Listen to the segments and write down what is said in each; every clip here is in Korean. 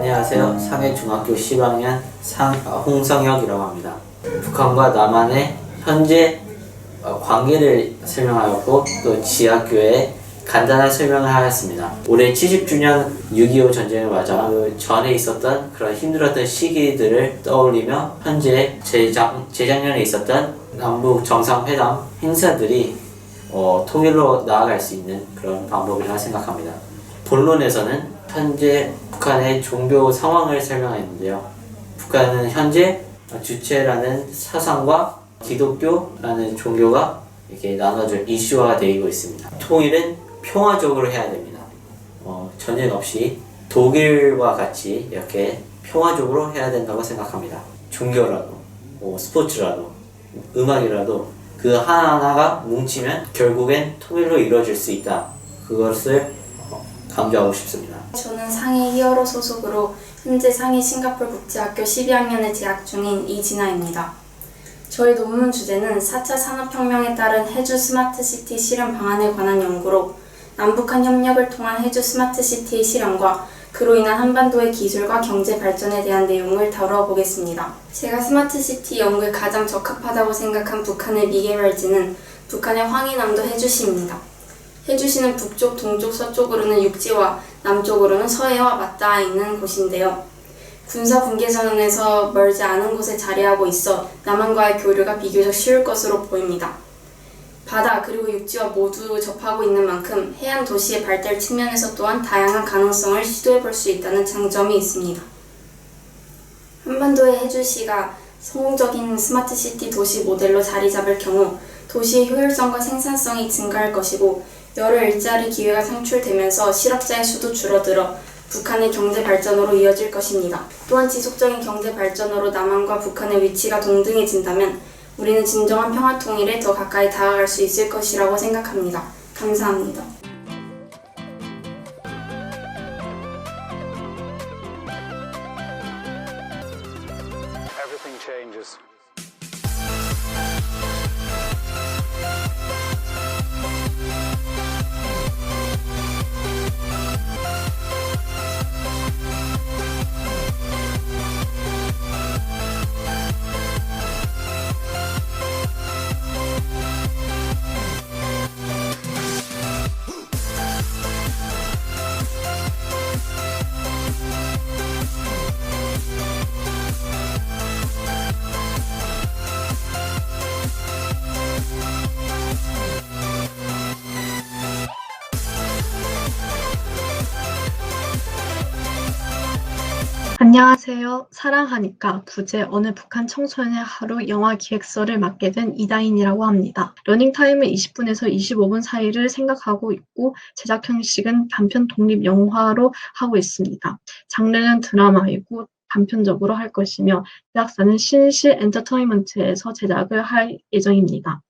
안녕하세요. 상해중학교 10학년 홍성혁이라고 합니다. 북한과 남한의 현재 관계를 설명하였고 또 지하교의 간단한 설명을 하였습니다. 올해 70주년 6.25 전쟁을 맞아 그 전에 있었던 그런 힘들었던 시기들을 떠올리며 현재 재작년에 있었던 남북 정상회담 행사들이 통일로 나아갈 수 있는 그런 방법이라고 생각합니다. 본론에서는 현재 북한의 종교 상황을 설명했는데요. 북한은 현재 주체라는 사상과 기독교라는 종교가 이렇게 나눠져 이슈화가 되고 있습니다. 통일은 평화적으로 해야 됩니다. 전쟁 없이 독일과 같이 이렇게 평화적으로 해야 된다고 생각합니다. 종교라도, 스포츠라도, 음악이라도 그 하나하나가 뭉치면 결국엔 통일로 이루어질 수 있다. 그것을 강조하고 싶습니다. 저는 상해 히어로 소속으로 현재 상해 싱가포르 국제학교 12학년에 재학 중인 이진아입니다. 저희 논문 주제는 4차 산업혁명에 따른 해주 스마트시티 실현 방안에 관한 연구로 남북한 협력을 통한 해주 스마트시티의 실현과 그로 인한 한반도의 기술과 경제 발전에 대한 내용을 다뤄보겠습니다. 제가 스마트시티 연구에 가장 적합하다고 생각한 북한의 미개발지는 북한의 황해남도 해주시입니다. 해주시는 북쪽, 동쪽, 서쪽으로는 육지와 남쪽으로는 서해와 맞닿아 있는 곳인데요. 군사 분계선언에서 멀지 않은 곳에 자리하고 있어 남한과의 교류가 비교적 쉬울 것으로 보입니다. 바다 그리고 육지와 모두 접하고 있는 만큼 해안 도시의 발달 측면에서 또한 다양한 가능성을 시도해볼 수 있다는 장점이 있습니다. 한반도의 해주시가 성공적인 스마트시티 도시 모델로 자리 잡을 경우 도시의 효율성과 생산성이 증가할 것이고 여러 일자리 기회가 창출되면서 실업자의 수도 줄어들어 북한의 경제 발전으로 이어질 것입니다. 또한 지속적인 경제 발전으로 남한과 북한의 위치가 동등해진다면 우리는 진정한 평화 통일에 더 가까이 다가갈 수 있을 것이라고 생각합니다. 감사합니다. Everything changes. 안녕하세요. 사랑하니까 부제 어느 북한 청소년의 하루 영화 기획서를 맡게 된 이다인이라고 합니다. 러닝타임은 20분에서 25분 사이를 생각하고 있고 제작 형식은 단편 독립 영화로 하고 있습니다. 장르는 드라마이고 단편적으로 할 것이며 제작사는 신실 엔터테인먼트에서 제작을 할 예정입니다.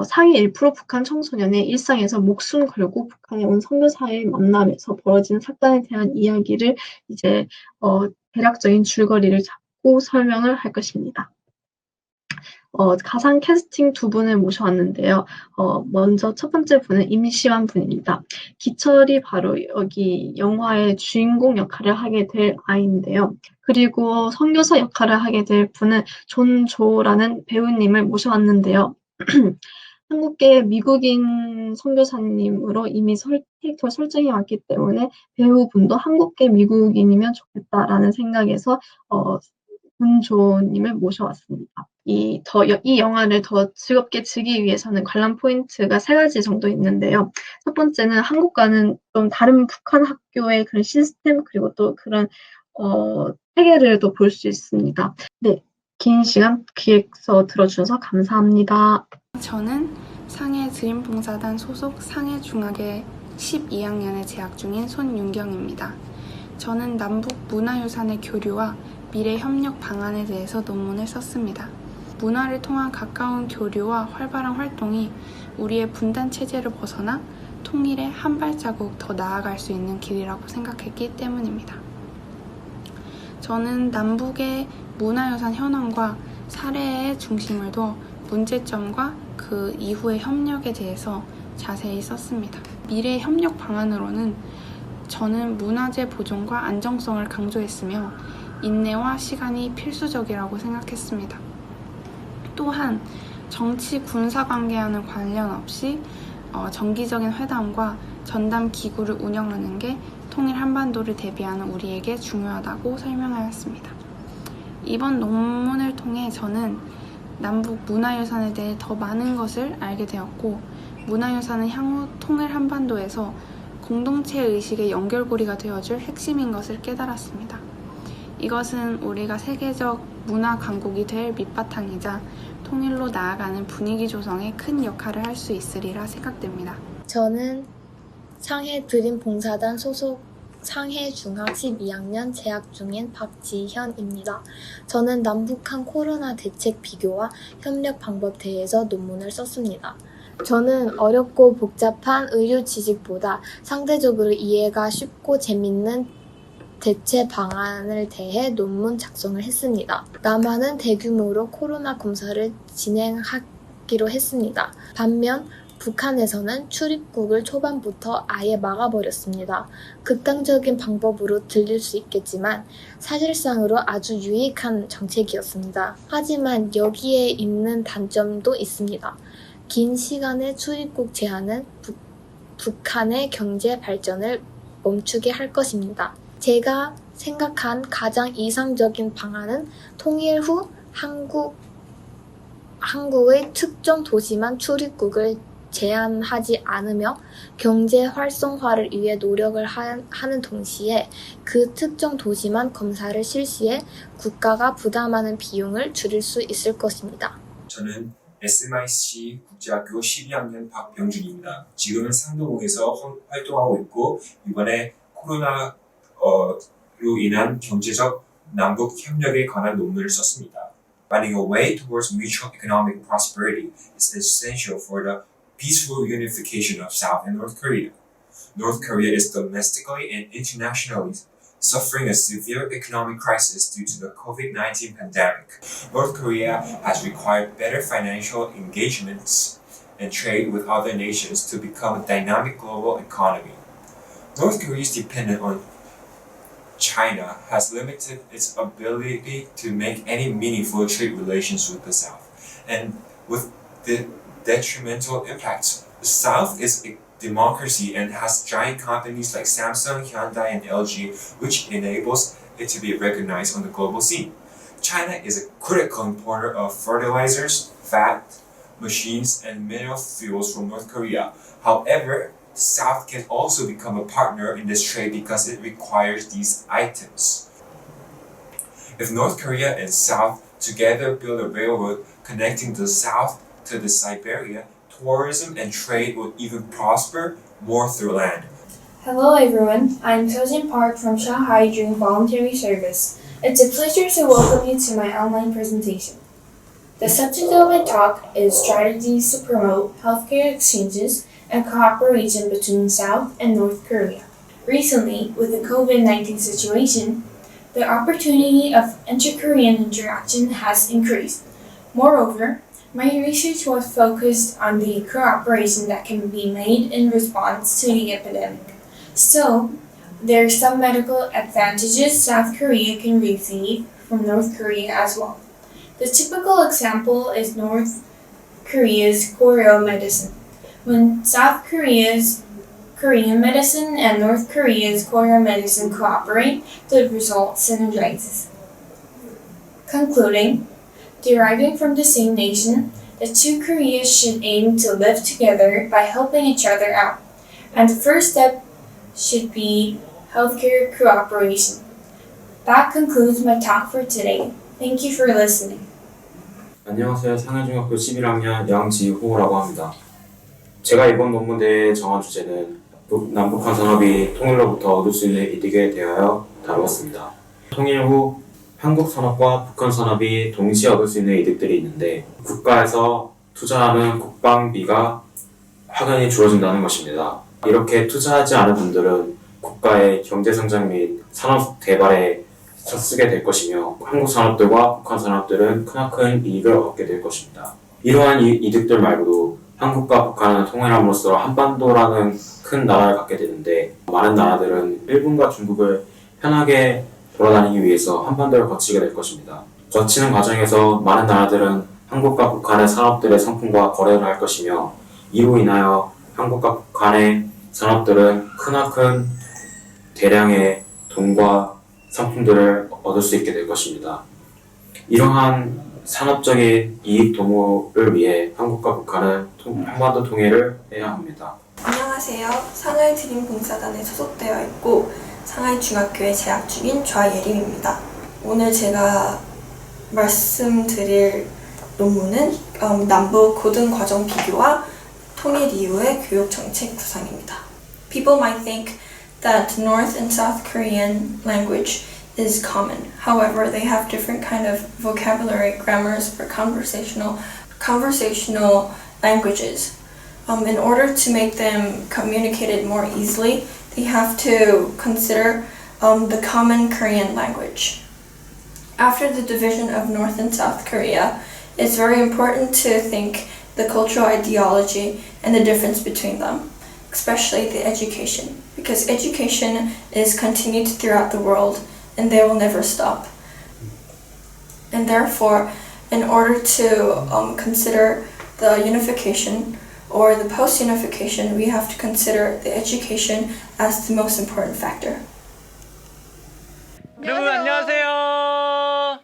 상위 1% 북한 청소년의 일상에서 목숨 걸고 북한에 온 선교사의 만남에서 벌어진 사건에 대한 이야기를 이제 대략적인 줄거리를 잡고 설명을 할 것입니다. 가상 캐스팅 두 분을 모셔왔는데요. 먼저 첫 번째 분은 임시완 분입니다. 기철이 바로 여기 영화의 주인공 역할을 하게 될 아이인데요. 그리고 선교사 역할을 하게 될 분은 존조라는 배우님을 모셔왔는데요. 한국계 미국인 선교사님으로 이미 캐릭터 설정이 왔기 때문에 배우분도 한국계 미국인이면 좋겠다라는 생각에서 존조님을 모셔왔습니다. 이 영화를 더 즐겁게 즐기기 위해서는 관람 포인트가 3가지 정도 있는데요. 첫 번째는 한국과는 좀 다른 북한 학교의 그런 시스템 그리고 또 그런 체계를 또 볼 수 있습니다. 네, 긴 시간 기획서 들어주셔서 감사합니다. 저는 상해 드림봉사단 소속 상해중학의 12학년에 재학 중인 손윤경입니다. 저는 남북 문화유산의 교류와 미래 협력 방안에 대해서 논문을 썼습니다. 문화를 통한 가까운 교류와 활발한 활동이 우리의 분단 체제를 벗어나 통일에 한 발자국 더 나아갈 수 있는 길이라고 생각했기 때문입니다. 저는 남북의 문화유산 현황과 사례의 중심을 둬 문제점과 그 이후의 협력에 대해서 자세히 썼습니다. 미래 협력 방안으로는 저는 문화재 보존과 안정성을 강조했으며 인내와 시간이 필수적이라고 생각했습니다. 또한 정치 군사 관계와는 관련 없이 정기적인 회담과 전담 기구를 운영하는 게 통일 한반도를 대비하는 우리에게 중요하다고 설명하였습니다. 이번 논문을 통해 저는 남북 문화유산에 대해 더 많은 것을 알게 되었고, 문화유산은 향후 통일 한반도에서 공동체 의식의 연결고리가 되어줄 핵심인 것을 깨달았습니다. 이것은 우리가 세계적 문화 강국이 될 밑바탕이자 통일로 나아가는 분위기 조성에 큰 역할을 할 수 있으리라 생각됩니다. 저는 상해 드림봉사단 소속 상해중학 12학년 재학 중인 박지현입니다. 저는 남북한 코로나 대책 비교와 협력 방법 대해서 논문을 썼습니다. 저는 어렵고 복잡한 의료 지식보다 상대적으로 이해가 쉽고 재밌는 대체 방안을 대해 논문 작성을 했습니다. 남한은 대규모로 코로나 검사를 진행하기로 했습니다. 반면 북한에서는 출입국을 초반부터 아예 막아버렸습니다. 극단적인 방법으로 들릴 수 있겠지만 사실상으로 아주 유익한 정책이었습니다. 하지만 여기에 있는 단점도 있습니다. 긴 시간의 출입국 제한은 북한의 경제 발전을 멈추게 할 것입니다. 제가 생각한 가장 이상적인 방안은 통일 후 한국의 특정 도시만 출입국을 제한하지 않으며 경제 활성화를 위해 노력을 하는 동시에 그 특정 도시만 검사를 실시해 국가가 부담하는 비용을 줄일 수 있을 것입니다. 저는 SMIC 국제학교 12학년 박병준입니다. 지금은 상동국에서 활동하고 있고 이번에 코로나로 인한 경제적 남북 협력에 관한 논문을 썼습니다. Finding a way towards mutual economic prosperity is essential for the peaceful unification of South and North Korea. North Korea is domestically and internationally suffering a severe economic crisis due to the COVID-19 pandemic. North Korea has required better financial engagements and trade with other nations to become a dynamic global economy. North Korea's dependence on China has limited its ability to make any meaningful trade relations with the South. And with the detrimental impacts, the South is a democracy and has giant companies like Samsung, Hyundai, and LG, which enables it to be recognized on the global scene. China is a critical importer of fertilizers, fat, machines, and mineral fuels from North Korea. However, the South can also become a partner in this trade because it requires these items. If North Korea and South together build a railroad connecting the South to the Siberia, tourism and trade will even prosper more through land. Hello everyone, I'm Seojin Park from Shanghai doing voluntary service. It's a pleasure to welcome you to my online presentation. The subject of my talk is strategies to promote healthcare exchanges and cooperation between South and North Korea. Recently, with the COVID-19 situation, the opportunity of inter-Korean interaction has increased. Moreover, my research was focused on the cooperation that can be made in response to the epidemic. Still, there are some medical advantages South Korea can receive from North Korea as well. The typical example is North Korea's choreo medicine. When South Korea's Korean medicine and North Korea's choreo medicine cooperate, the result synergizes. Concluding, deriving from the same nation, the two Koreas should aim to live together by helping each other out. And the first step should be healthcare cooperation. That concludes my talk for today. Thank you for listening. 안녕하세요. 상해중학교 11학년 양지호라고 합니다. 제가 이번 논문대에 정한 주제는 남북한 산업이 통일로부터 얻을 수 있는 이득에 대하여 다루었습니다. 통일 후 한국 산업과 북한 산업이 동시에 얻을 수 있는 이득들이 있는데 국가에서 투자하는 국방비가 확연히 줄어든다는 것입니다. 이렇게 투자하지 않은 분들은 국가의 경제성장 및 산업 개발에 쓰게 될 것이며 한국 산업들과 북한 산업들은 크나큰 이익을 얻게 될 것입니다. 이러한 이득들 말고도 한국과 북한은 통일함으로써 한반도라는 큰 나라를 갖게 되는데 많은 나라들은 일본과 중국을 편하게 돌아다니기 위해서 한반도를 거치게 될 것입니다. 거치는 과정에서 많은 나라들은 한국과 북한의 산업들의 상품과 거래를 할 것이며 이로 인하여 한국과 북한의 산업들은 크나큰 대량의 돈과 상품들을 얻을 수 있게 될 것입니다. 이러한 산업적인 이익 도모를 위해 한국과 북한은 한반도 통일을 해야 합니다. 안녕하세요. 상하이 드림봉사단에 소속되어 있고 상하이 중학교에 재학 중인 좌예림입니다. 오늘 제가 말씀드릴 논문은 남북 고등과정 비교와 통일 이후의 교육 정책 구상입니다. People might think that North and South Korean language is common. However, they have different kind of vocabulary, grammars, or conversational languages. In order to make them communicated more easily, they have to consider the common Korean language. After the division of North and South Korea, it's very important to think the cultural ideology and the difference between them, especially the education, because education is continued throughout the world and they will never stop. And therefore, in order to consider the unification or the post-unification, we have to consider the education as the most important factor. 여러분 안녕하세요.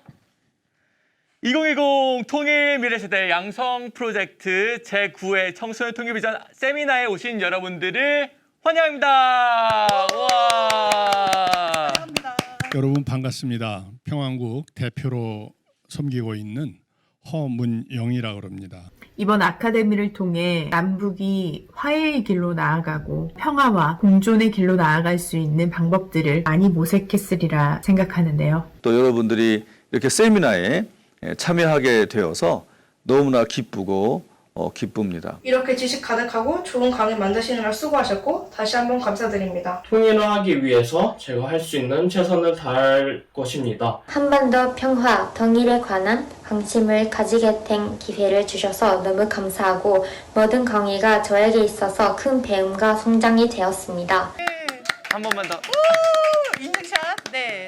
2020 통일 미래세대 양성 프로젝트 제9회 청소년 통일 비전 세미나에 오신 여러분들을 환영합니다. 와. 여러분 반갑습니다. 평안국 대표로 섬기고 있는 허문영이라고 합니다. 이번 아카데미를 통해 남북이 화해의 길로 나아가고 평화와 공존의 길로 나아갈 수 있는 방법들을 많이 모색했으리라 생각하는데요. 또 여러분들이 이렇게 세미나에 참여하게 되어서 너무나 기쁘고 기쁩니다. 이렇게 지식 가득하고 좋은 강의 만드시느라 수고하셨고 다시 한번 감사드립니다. 통일하기 위해서 제가 할 수 있는 최선을 다할 것입니다. 한반도 평화, 통일에 관한 관심을 가지게 된 기회를 주셔서 너무 감사하고 모든 강의가 저에게 있어서 큰 배움과 성장이 되었습니다. 한 번만 더. 인증샷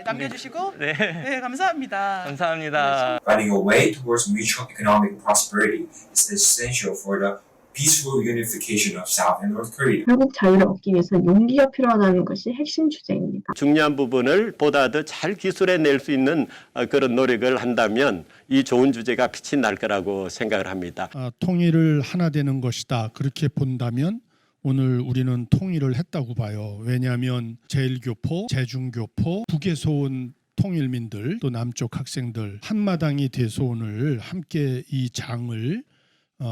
남겨주시고 네. 감사합니다. 감사합니다. Finding a way towards mutual economic prosperity is essential for the peaceful unification of South and North Korea. 한국 자유를 얻기 위해서는 용기가 필요하다는 것이 핵심 주제입니다. 중요한 부분을 보다 더 잘 기술해낼 수 있는 그런 노력을 한다면 이 좋은 주제가 빛이 날 거라고 생각을 합니다. 통일을 하나 되는 것이다. 그렇게 본다면 오늘 우리는 통일을 했다고 봐요. 왜냐하면 제1교포, 제중교포, 북에서 온 통일민들 또 남쪽 학생들 한마당이 돼서 오늘 함께 이 장을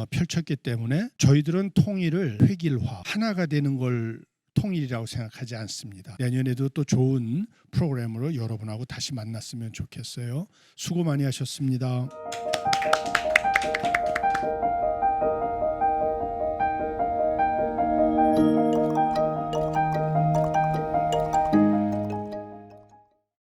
펼쳤기 때문에 저희들은 통일을 획일화, 하나가 되는 걸 통일이라고 생각하지 않습니다. 내년에도 또 좋은 프로그램으로 여러분하고 다시 만났으면 좋겠어요. 수고 많이 하셨습니다.